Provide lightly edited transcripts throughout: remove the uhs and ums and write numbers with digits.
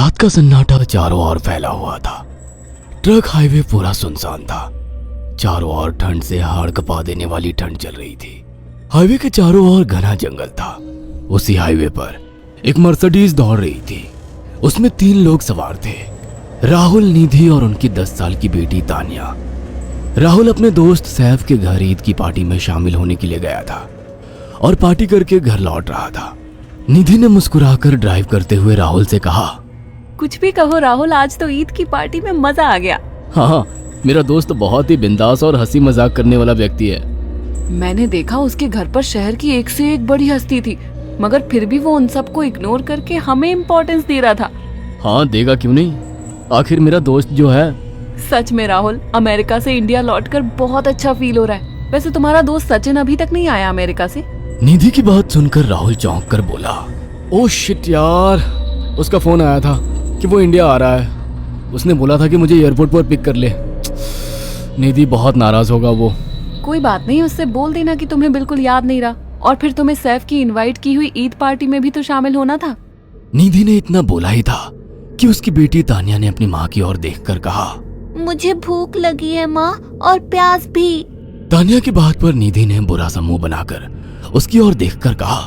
रात का सन्नाटा चारों ओर फैला हुआ था। ट्रक हाईवे पूरा सुनसान था। चारों ओर ठंड से हाड़ कपा देने वाली ठंड चल रही थी। हाईवे के चारों ओर घना जंगल था। उसी हाईवे पर एक मर्सिडीज दौड़ रही थी। उसमें 3 लोग सवार थे, राहुल, निधि और उनकी 10 साल की बेटी तानिया। राहुल अपने दोस्त सैफ के घर ईद की पार्टी में शामिल होने के लिए गया था और पार्टी करके घर लौट रहा था। निधि ने मुस्कुराकर ड्राइव करते हुए राहुल से कहा, कुछ भी कहो राहुल, आज तो ईद की पार्टी में मजा आ गया। हाँ, मेरा दोस्त बहुत ही बिंदास और हंसी मजाक करने वाला व्यक्ति है। मैंने देखा उसके घर पर शहर की एक से एक बड़ी हस्ती थी, मगर फिर भी वो उन सबको इग्नोर करके हमें इम्पोर्टेंस दे रहा था। हाँ, देगा क्यों नहीं, आखिर मेरा दोस्त जो है। सच में राहुल, अमेरिका से इंडिया लौटकर बहुत अच्छा फील हो रहा है। वैसे तुम्हारा दोस्त सचिन अभी तक नहीं आया अमेरिका से? निधि की बात सुनकर राहुल चौंक कर बोला, ओह शिट यार, उसका फोन आया था कि वो इंडिया आ रहा है। उसने बोला था कि मुझे एयरपोर्ट पर पिक कर ले। निधि बहुत नाराज होगा वो। कोई बात नहीं, उससे बोल देना कि तुम्हें बिल्कुल याद नहीं रहा। और फिर तुम्हें सैफ की इनवाइट की हुई ईद पार्टी में भी तो शामिल होना था। निधि ने इतना बोला ही था कि उसकी बेटी तानिया ने अपनी माँ की ओर देखकर कहा, मुझे भूख लगी है माँ, और प्यास भी। तानिया की बात पर निधि ने बुरा सा मुंह बनाकर उसकी ओर देखकर कहा,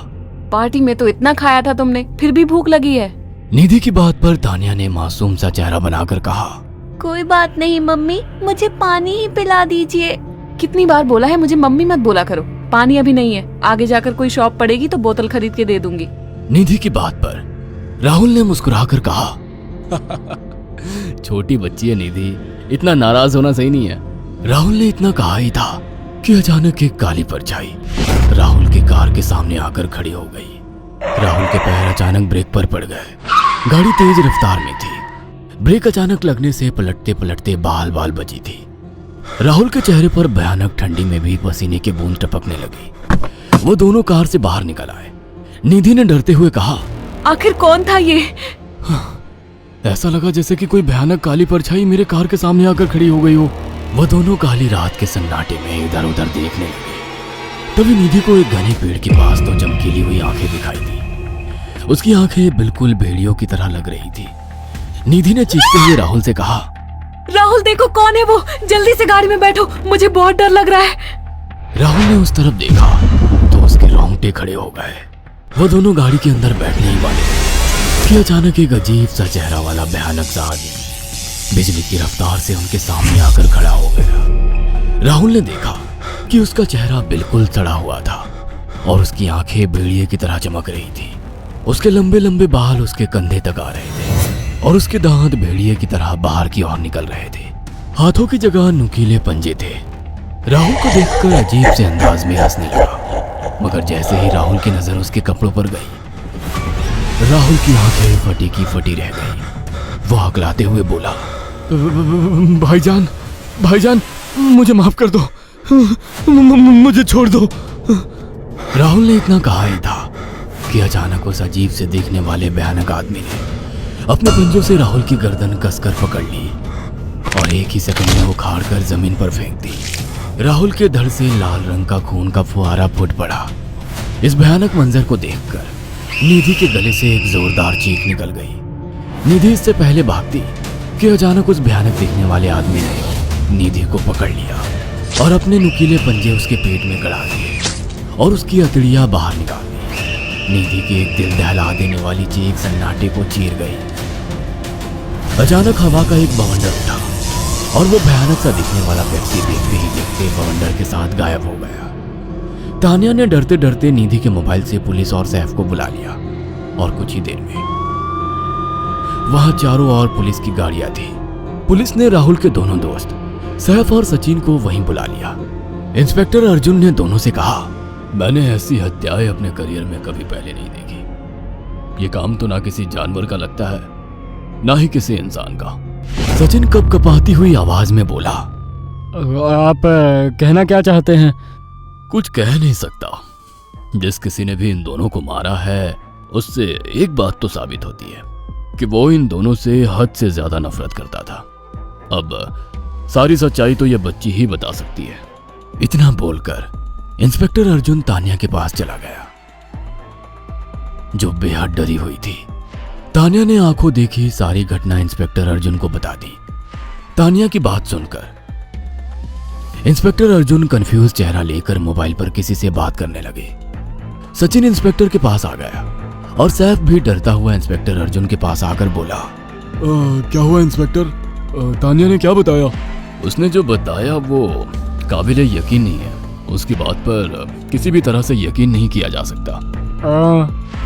पार्टी में तो इतना खाया था तुमने, फिर भी भूख लगी है? निधि की बात पर तानिया ने मासूम सा चेहरा बनाकर कहा, कोई बात नहीं मम्मी, मुझे पानी ही पिला दीजिए। कितनी बार बोला है मुझे मम्मी मत बोला करो। पानी अभी नहीं है, आगे जाकर कोई शॉप पड़ेगी तो बोतल खरीद के दे दूंगी। निधि की बात पर राहुल ने मुस्कुराकर कहा, छोटी बच्ची है निधि, इतना नाराज होना सही नहीं है। राहुल ने इतना कहा ही था कि अचानक एक काली परछाई राहुल की कार के सामने आकर खड़ी हो गई। राहुल के पैर अचानक ब्रेक पर पड़ गए। गाड़ी तेज रफ्तार में थी। ब्रेक अचानक लगने से पलटते पलटते बाल बाल बची थी। राहुल के चेहरे पर भयानक ठंडी में भी पसीने की बूंद टपकने लगी। वो दोनों कार से बाहर निकल आए। निधि ने डरते हुए कहा, आखिर कौन था ये? ऐसा लगा जैसे कि कोई भयानक काली परछाई मेरे कार के सामने आकर खड़ी हो गई हो। वह दोनों काली रात के सन्नाटे में इधर उधर देखने लगे। तभी निधि को एक घने पेड़ के पास तो चमकीली हुई आंखें दिखाई दी। उसकी आंखें बिल्कुल भेड़ियों की तरह लग रही थी। निधि ने चीखते हुए राहुल से कहा, राहुल देखो कौन है वो, जल्दी से गाड़ी में बैठो, मुझे बहुत डर लग रहा है। राहुल ने उस तरफ देखा तो उसके रोंगटे खड़े हो गए। वो दोनों गाड़ी के अंदर बैठने ही वाले कि अचानक एक अजीब सा चेहरा वाला भयानक सा आदमी बिजली की रफ्तार से उनके सामने आकर खड़ा हो गया। राहुल ने देखा कि उसका चेहरा बिल्कुल सड़ा हुआ था और उसकी आंखें भेड़िए की तरह चमक रही थी। उसके लंबे लंबे बाल उसके कंधे तक आ रहे थे और उसके दांत भेड़िए की तरह बाहर की ओर निकल रहे थे। हाथों की जगह नुकीले पंजे थे। राहुल को देखकर अजीब से अंदाज में हंसने लगा, मगर जैसे ही राहुल की नजर उसके कपड़ों पर गई, राहुल की आंखें फटी की फटी रह गई। वो हकलाते हुए बोला, भाईजान, भाईजान, मुझे माफ कर दो, मुझे छोड़ दो। राहुल ने इतना कहा ही था कि अचानक उस अजीब से दिखने वाले भयानक आदमी ने अपने पंजों से राहुल की गर्दन कसकर पकड़ ली और एक ही सेकंड में उखाड़ कर जमीन पर फेंक दी। राहुल के धड़ से लाल रंग का खून का फुहारा फूट पड़ा। इस भयानक मंजर को देखकर निधि के गले से एक जोरदार चीख निकल गई। निधि इससे पहले भागती कि अचानक उस भयानक दिखने वाले आदमी ने निधि को पकड़ लिया और अपने नुकीले पंजे उसके पेट में गड़ा दिए और उसकी अतड़ियां बाहर निकाल दी। निधि की एक दिल दहला देने वाली चीख सन्नाटे को चीर गई। अचानक हवा का एक बवंडर उठा और वो भयानक सा दिखने वाला व्यक्ति देखते ही देखते बवंडर के साथ गायब हो गया। तानिया ने डरते डरते निधि के मोबाइल से पुलिस और सैफ को बुला लिया और कुछ ही देर में वहां चारों ओर पुलिस की गाड़ियां थी। पुलिस ने राहुल के दोनों दोस्त सैफ और सचिन को वहीं बुला लिया। इंस्पेक्टर अर्जुन ने दोनों से कहा, मैंने ऐसी हत्याएं अपने करियर में कभी पहले नहीं देखी। ये काम तो ना किसी जानवर का लगता है, ना ही किसी इंसान का। सचिन कपकपाती हुई आवाज में बोला, आप कहना क्या चाहते हैं? कुछ कह नहीं सकता। जिस किसी ने भी इन दोनों को मारा है उससे एक बात तो साबित होती है कि वो इन दोनों से हद से ज्यादा नफरत करता था। अब सारी सच्चाई तो ये बच्ची ही बता सकती है। इतना बोलकर इंस्पेक्टर अर्जुन तानिया के पास चला गया जो बेहद डरी हुई थी। तानिया ने आंखों देखी सारी घटना इंस्पेक्टर अर्जुन को बता दी। तानिया की बात सुनकर इंस्पेक्टर अर्जुन कंफ्यूज चेहरा लेकर मोबाइल पर किसी से बात करने लगे। सचिन इंस्पेक्टर के पास आ गया और सैफ भी डरता हुआ इंस्पेक्टर अर्जुन के पास आकर बोला, क्या हुआ इंस्पेक्टर? तानिया ने क्या बताया? उसने जो बताया वो काबिले यकीन नहीं है। उसकी बात पर किसी भी तरह से यकीन नहीं किया जा सकता।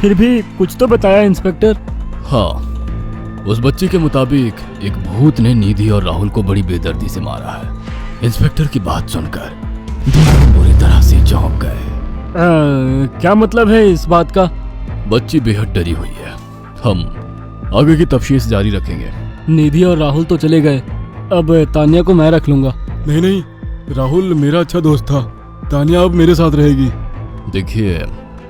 फिर भी कुछ तो बताया इंस्पेक्टर। हाँ, उस बच्ची के मुताबिक एक भूत ने निधि और राहुल को बड़ी बेदर्दी से मारा है। इंस्पेक्टर की बात सुनकर दोनों बुरी तरह से चौंक गए। क्या मतलब है इस बात का? बच्ची बेहद डरी हुई है। हम आगे की तफ्तीश जारी रखेंगे। निधि और राहुल तो चले गए, अब तानिया को मैं रख लूंगा। नहीं, राहुल मेरा अच्छा दोस्त था। तानिया अब मेरे साथ रहेगी। देखिए,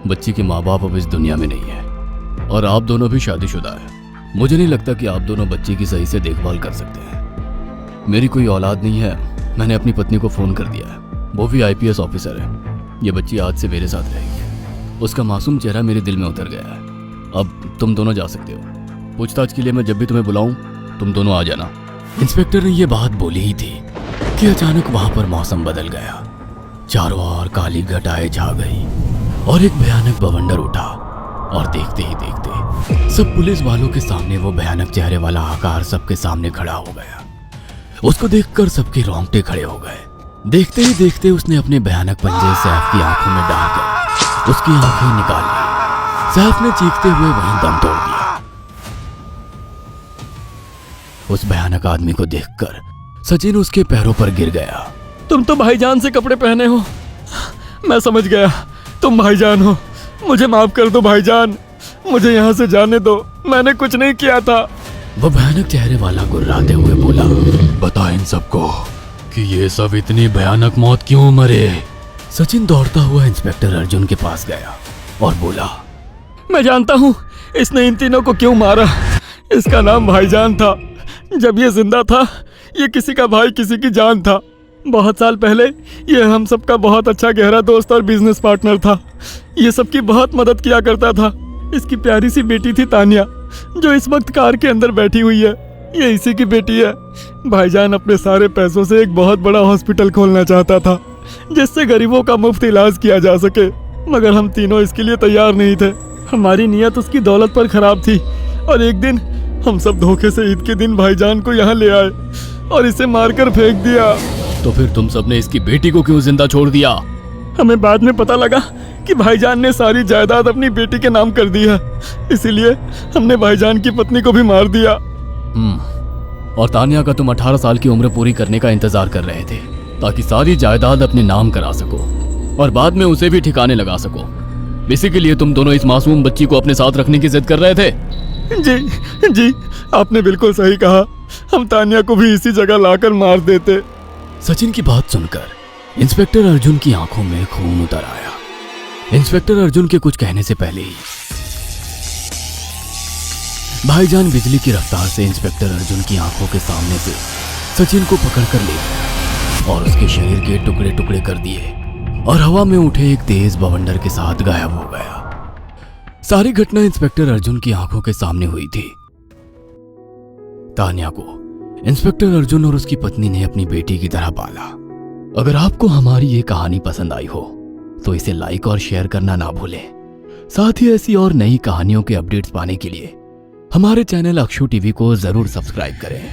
बच्ची के माँ बाप अब इस दुनिया में नहीं है और आप दोनों भी शादीशुदा है। मुझे नहीं लगता कि आप दोनों बच्ची की सही से देखभाल कर सकते हैं। मेरी कोई औलाद नहीं है। मैंने अपनी पत्नी को फोन कर दिया है, वो भी IPS ऑफिसर है। ये बच्ची आज से मेरे साथ रहेगी। उसका मासूम चेहरा मेरे दिल में उतर गया है। अब तुम दोनों जा सकते हो। पूछताछ के लिए मैं जब भी तुम्हें बुलाऊं तुम दोनों आ जाना। इंस्पेक्टर ने ये बात बोली ही थी कि अचानक वहां पर मौसम बदल गया। चारों ओर काली घटाएं छा गई और एक भयानक बवंडर उठा और देखते ही देखते सब पुलिस वालों के सामने वो भयानक चेहरे वाला आकार सबके सामने खड़ा हो गया। उसको देखकर सबके रोंगटे खड़े हो गए। देखते ही देखते उसने अपने भयानक पंजे सैफ की आंखों में डालकर उसकी आंखें निकाल ली। सैफ ने चीखते हुए वहीं दम तोड़ दिया। उस भयानक आदमी को देखकर सचिन उसके पैरों पर गिर गया। तुम तो भाईजान से कपड़े पहने हो। मैं समझ गया, तुम भाईजान हो। मुझे माफ कर दो भाईजान, मुझे यहाँ से जाने दो। मैंने कुछ नहीं किया था। वो भयानक चेहरे वाला गुर्राते हुए बोला, बता इन सबको कि ये सब इतनी भयानक मौत क्यों मरे। सचिन दौड़ता हुआ इंस्पेक्टर अर्जुन के पास गया और बोला, मैं जानता हूँ इसने इन तीनों को क्यों मारा। इसका नाम भाईजान था। जब ये जिंदा था ये किसी का भाई किसी की जान था। बहुत साल पहले ये हम सबका बहुत अच्छा गहरा दोस्त और बिजनेस पार्टनर था। ये सबकी बहुत मदद किया करता था। इसकी प्यारी सी बेटी थी तानिया, जो इस वक्त कार के अंदर बैठी हुई है। ये इसी की बेटी है। भाईजान अपने सारे पैसों से एक बहुत बड़ा हॉस्पिटल खोलना चाहता था जिससे गरीबों का मुफ्त इलाज किया जा सके, मगर हम तीनों इसके लिए तैयार नहीं थे। हमारी नीयत उसकी दौलत पर खराब थी और एक दिन हम सब धोखे से ईद के दिन भाईजान को यहाँ ले आए और इसे मारकर फेंक दिया। तो फिर तुम सबने इसकी बेटी को क्यों जिंदा छोड़ दिया? हमें बाद में पता लगा कि भाईजान ने सारी जायदाद अपनी बेटी के नाम कर दी है, इसीलिए हमने भाईजान की पत्नी को भी मार दिया। और तानिया का तुम 18 साल की उम्र पूरी करने का इंतजार कर रहे थे ताकि सारी जायदाद अपने नाम करा सको और बाद में उसे भी ठिकाने लगा सको। इसी के लिए तुम दोनों इस मासूम बच्ची को अपने साथ रखने की जिद कर रहे थे। जी, आपने बिल्कुल सही कहा। हम तानिया को भी इसी जगह लाकर मार देते। सचिन की बात सुनकर इंस्पेक्टर अर्जुन की आंखों में खून उतर आया। इंस्पेक्टर अर्जुन के कुछ कहने से पहले ही भाईजान बिजली की रफ्तार से इंस्पेक्टर अर्जुन की आंखों के सामने से सचिन को पकड़कर ले गया और उसके शरीर के टुकड़े टुकड़े कर दिए और हवा में उठे एक तेज बवंडर के साथ गायब हो गया। सारी घटना इंस्पेक्टर अर्जुन की आंखों के सामने हुई थी। तानिया को इंस्पेक्टर अर्जुन और उसकी पत्नी ने अपनी बेटी की तरह पाला। अगर आपको हमारी ये कहानी पसंद आई हो तो इसे लाइक और शेयर करना ना भूलें। साथ ही ऐसी और नई कहानियों के अपडेट्स पाने के लिए हमारे चैनल अक्षु टीवी को जरूर सब्सक्राइब करें।